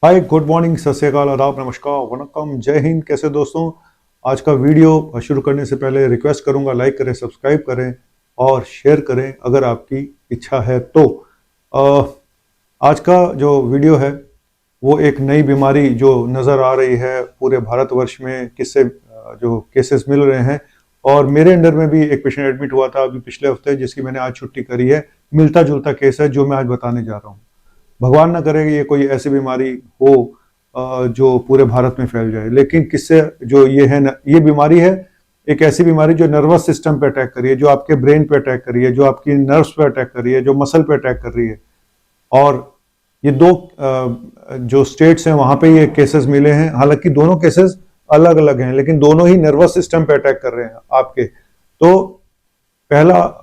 हाय, good morning, सत श्री अकाल, आदाब, नमस्कार, वनकम, जय हिंद। कैसे दोस्तों? आज का वीडियो शुरू करने से पहले रिक्वेस्ट करूंगा, लाइक करें, सब्सक्राइब करें और शेयर करें अगर आपकी इच्छा है तो। आज का जो वीडियो है वो एक नई बीमारी जो नज़र आ रही है पूरे भारतवर्ष में, किससे जो केसेस मिल रहे हैं। और मेरे अंडर में भी एक पेशेंट एडमिट हुआ था अभी पिछले हफ्ते, जिसकी मैंने आज छुट्टी करी है। मिलता जुलता केस है जो मैं आज बताने जा रहा हूँ। भगवान ना करे कि ये कोई ऐसी बीमारी हो जो पूरे भारत में फैल जाए, लेकिन किससे जो ये है ये बीमारी है एक ऐसी बीमारी जो नर्वस सिस्टम पे अटैक कर रही है, जो आपके ब्रेन पे अटैक कर रही है, जो आपकी नर्व्स पे अटैक कर रही है, जो मसल पे अटैक कर रही है। और ये दो जो स्टेट्स हैं वहां पे ये केसेस मिले हैं। हालांकि दोनों केसेस अलग अलग हैं, लेकिन दोनों ही नर्वस सिस्टम पे अटैक कर रहे हैं आपके। तो पहला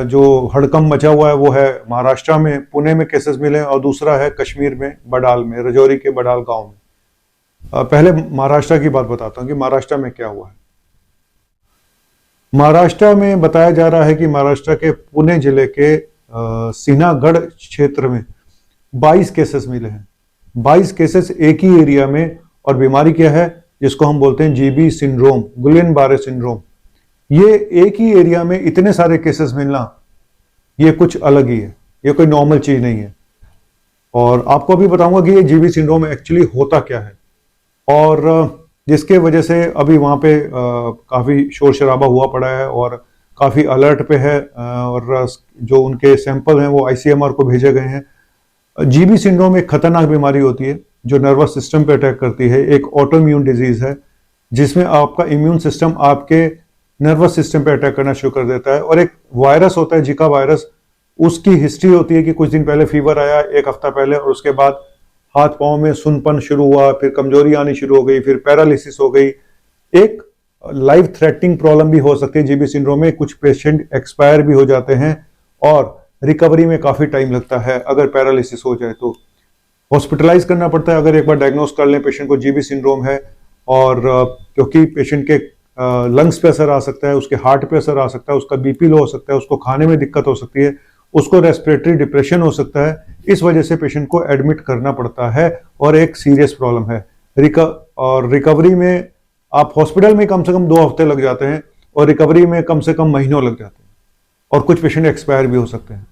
जो हड़कंप मचा हुआ है वो है महाराष्ट्र में, पुणे में केसेस मिले, और दूसरा है कश्मीर में, बडाल में, रजौरी के बडाल गांव में। पहले महाराष्ट्र की बात बताता हूँ कि महाराष्ट्र में क्या हुआ है। महाराष्ट्र में बताया जा रहा है कि महाराष्ट्र के पुणे जिले के सिन्हागढ़ क्षेत्र में 22 केसेस मिले हैं। 22 केसेस एक ही एरिया में। और बीमारी क्या है? जिसको हम बोलते हैं जीबी सिंड्रोम, गुलियन बारे सिंड्रोम। ये एक ही एरिया में इतने सारे केसेस मिलना, ये कुछ अलग ही है, ये कोई नॉर्मल चीज नहीं है। और आपको अभी बताऊंगा कि ये जीबी सिंड्रोम एक्चुअली होता क्या है, और जिसके वजह से अभी वहां पे काफी शोर शराबा हुआ पड़ा है और काफी अलर्ट पे है। और जो उनके सैंपल हैं वो आईसीएमआर को भेजे गए हैं। जीबी सिंड्रोम एक खतरनाक बीमारी होती है जो नर्वस सिस्टम पे अटैक करती है। एक ऑटोइम्यून डिजीज है जिसमें आपका इम्यून सिस्टम आपके नर्वस सिस्टम पे अटैक करना शुरू कर देता है। और एक वायरस होता है जिका वायरस, उसकी हिस्ट्री होती है कि कुछ दिन पहले फीवर आया, एक हफ्ता पहले, और उसके बाद हाथ पांव में सुनपन शुरू हुआ, फिर कमजोरी आनी शुरू हो गई, फिर पैरालिसिस हो गई। एक लाइफ थ्रेटनिंग प्रॉब्लम भी हो सकती है जीबी सिंड्रोम में। कुछ पेशेंट एक्सपायर भी हो जाते हैं और रिकवरी में काफी टाइम लगता है। अगर पैरालिसिस हो जाए तो हॉस्पिटलाइज करना पड़ता है अगर एक बार डायग्नोस कर लें पेशेंट को जीबी सिंड्रोम है। और क्योंकि पेशेंट के लंग्स पे असर आ सकता है, उसके हार्ट पे असर आ सकता है, उसका बीपी लो हो सकता है, उसको खाने में दिक्कत हो सकती है, उसको रेस्पिरेटरी डिप्रेशन हो सकता है। इस वजह से पेशेंट को एडमिट करना पड़ता है और एक सीरियस प्रॉब्लम है। और रिकवरी में आप हॉस्पिटल में कम से कम 2 हफ्ते लग जाते हैं और रिकवरी में कम से कम महीनों लग जाते हैं। और कुछ पेशेंट एक्सपायर भी हो सकते हैं,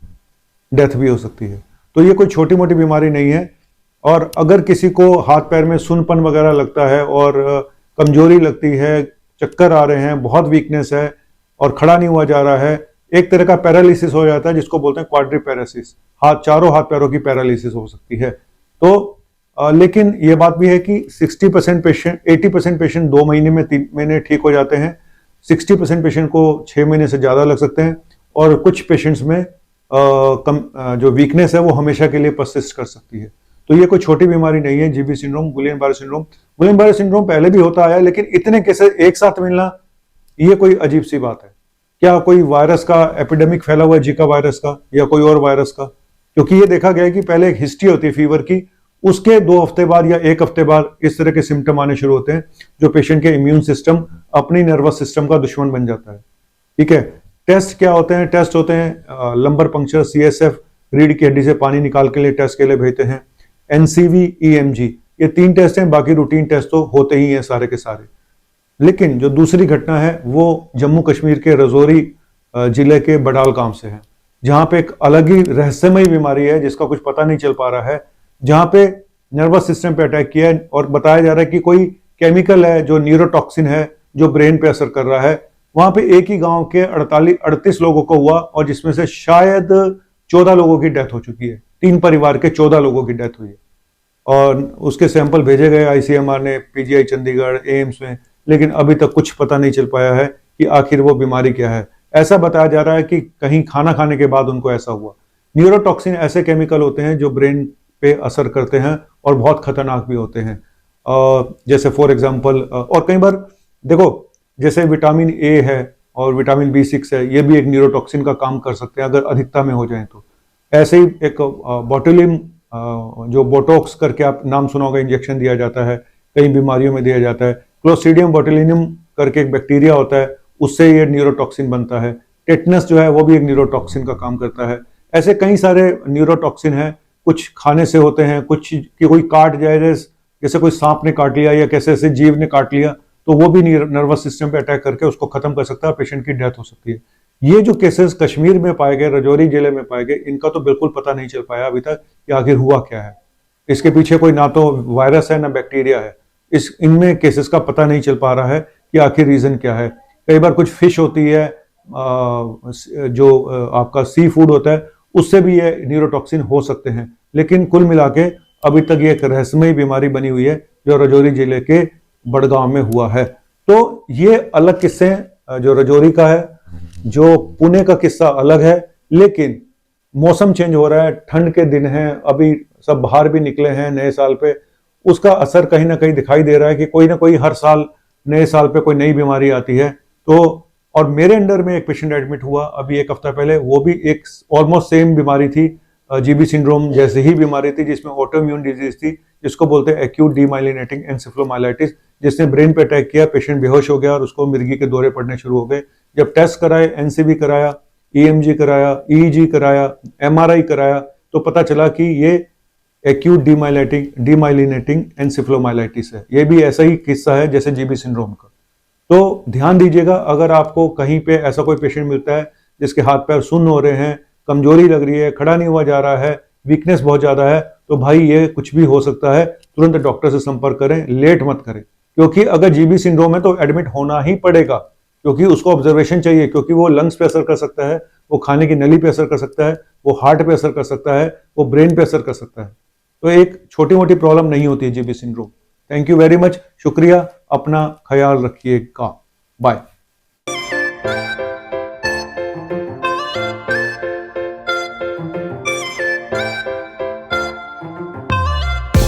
डेथ भी हो सकती है। तो ये कोई छोटी मोटी बीमारी नहीं है। और अगर किसी को हाथ पैर में सुनपन वगैरह लगता है और कमजोरी लगती है, चक्कर आ रहे हैं, बहुत वीकनेस है और खड़ा नहीं हुआ जा रहा है, एक तरह का पैरालिसिस हो जाता है जिसको बोलते हैं क्वाड्रिपैरासिस। चारों हाथ पैरों की पैरालिसिस हो सकती है। तो लेकिन ये बात भी है कि 60% पेशेंट, 80% पेशेंट 2 महीने में, 3 महीने ठीक हो जाते हैं। 60% पेशेंट को 6 महीने से ज्यादा लग सकते हैं। और कुछ पेशेंट्स में जो वीकनेस है वो हमेशा के लिए परसिस्ट कर सकती है। तो ये कोई छोटी बीमारी नहीं है जीबी सिंड्रोम, गुलियन बारे सिंड्रोम। गुलियन बारे सिंड्रोम पहले भी होता आया, लेकिन इतने केसेस एक साथ मिलना ये कोई अजीब सी बात है। क्या कोई वायरस का एपिडेमिक फैला हुआ है, जीका वायरस का या कोई और वायरस का? क्योंकि ये देखा गया है कि पहले एक हिस्ट्री होती है फीवर की, उसके 2 हफ्ते बाद या 1 हफ्ते बाद इस तरह के सिम्टम आने शुरू होते हैं जो पेशेंट के इम्यून सिस्टम, अपनी नर्वस सिस्टम का दुश्मन बन जाता है। ठीक है। टेस्ट क्या होते हैं? टेस्ट होते हैं लंबर पंक्चर, सीएसएफ, रीढ़ की हड्डी से पानी निकाल के लिए टेस्ट के लिए भेजते हैं, एनसीवी, ईएमजी, ये 3 टेस्ट हैं। बाकी रूटीन टेस्ट तो होते ही हैं सारे के सारे। लेकिन जो दूसरी घटना है वो जम्मू कश्मीर के रजौरी जिले के बडाल गांव से है, जहां पे एक अलग ही रहस्यमय बीमारी है जिसका कुछ पता नहीं चल पा रहा है, जहां पे नर्वस सिस्टम पे अटैक किया है। और बताया जा रहा है कि कोई केमिकल है जो न्यूरोटॉक्सिन है जो ब्रेन पे असर कर रहा है। वहां पे एक ही गांव के 38 लोगों को हुआ और जिसमें से शायद 14 लोगों की डेथ हो चुकी है। 3 परिवार के 14 लोगों की डेथ हुई है और उसके सैंपल भेजे गए आईसीएमआर ने, पीजीआई चंडीगढ़, एम्स में। लेकिन अभी तक कुछ पता नहीं चल पाया है कि आखिर वो बीमारी क्या है। ऐसा बताया जा रहा है कि कहीं खाना खाने के बाद उनको ऐसा हुआ। न्यूरोटॉक्सिन ऐसे केमिकल होते हैं जो ब्रेन पे असर करते हैं और बहुत खतरनाक भी होते हैं। जैसे फॉर एग्जाम्पल, और कई बार देखो, जैसे विटामिन ए है और विटामिन B6 है, ये भी एक न्यूरोटॉक्सिन का काम कर सकते हैं अगर अधिकता में हो जाए तो। ऐसे ही एक बोटुलिन, जो बोटॉक्स करके आप नाम सुना होगा, इंजेक्शन दिया जाता है, कई बीमारियों में दिया जाता है। क्लोस्ट्रीडियम बोटुलिनम करके एक बैक्टीरिया होता है, उससे ये न्यूरोटॉक्सिन बनता है। टेटनस जो है वो भी एक न्यूरोटॉक्सिन का काम करता है। ऐसे कई सारे न्यूरोटॉक्सिन है कुछ खाने से होते हैं, कुछ कि कोई काट जाए, जैसे कोई सांप ने काट लिया या कैसे ऐसे जीव ने काट लिया, तो वो भी नर्वस सिस्टम पे अटैक करके उसको खत्म कर सकता है, पेशेंट की डेथ हो सकती है। ये जो केसेस कश्मीर में पाए गए, राजौरी जिले में पाए गए, इनका तो बिल्कुल पता नहीं चल पाया अभी तक कि आखिर हुआ क्या है। इसके पीछे कोई ना तो वायरस है ना बैक्टीरिया है। इनमें केसेस का पता नहीं चल पा रहा है कि आखिर रीजन क्या है। कई बार कुछ फिश होती है, जो आपका सी फूड होता है, उससे भी ये न्यूरोटॉक्सिन हो सकते हैं। लेकिन कुल मिला के अभी तक ये एक रहस्यमयी बीमारी बनी हुई है जो राजौरी जिले के बड़गांव में हुआ है। तो ये अलग किस्से जो राजौरी का है, जो पुणे का किस्सा अलग है। लेकिन मौसम चेंज हो रहा है, ठंड के दिन हैं, अभी सब बाहर भी निकले हैं नए साल पे, उसका असर कहीं ना कहीं दिखाई दे रहा है कि कोई ना कोई हर साल नए साल पे कोई नई बीमारी आती है। तो और मेरे अंडर में एक पेशेंट एडमिट हुआ अभी एक हफ्ता पहले, वो भी एक ऑलमोस्ट सेम बीमारी थी, जीबी सिंड्रोम जैसी ही बीमारी थी, जिसमें ऑटोइम्यून डिजीज थी, जिसको बोलते हैं एक्यूट डीमाइलिनेटिंग एन्सेफेलोमाइलाइटिस, जिसने ब्रेन पे अटैक किया, पेशेंट बेहोश हो गया और उसको मिर्गी के दौरे पड़ने शुरू हो गए। जब टेस्ट कराए, एनसीबी कराया, ईएमजी कराया, ईईजी कराया, एमआरआई कराया, तो पता चला कि ये एक्यूट डीमाइलिनेटिंग एन्सेफेलोमाइलाइटिस है। ये भी ऐसा ही किस्सा है जैसे जीबी सिंड्रोम का। तो ध्यान दीजिएगा, अगर आपको कहीं पे ऐसा कोई पेशेंट मिलता है जिसके हाथ पैर सुन्न हो रहे हैं, कमजोरी लग रही है, खड़ा नहीं हुआ जा रहा है, वीकनेस बहुत ज्यादा है, तो भाई ये कुछ भी हो सकता है, तुरंत डॉक्टर से संपर्क करें, लेट मत करें। क्योंकि अगर जीबी सिंड्रोम है तो एडमिट होना ही पड़ेगा, क्योंकि उसको ऑब्जर्वेशन चाहिए, क्योंकि वो लंग्स पे असर कर सकता है, वो खाने की नली पे असर कर सकता है, वो हार्ट पे असर कर सकता है, वो ब्रेन पे असर कर सकता है। तो एक छोटी मोटी प्रॉब्लम नहीं होती है GB syndrome. Thank you very much, शुक्रिया, अपना ख्याल रखिएगा, बाय।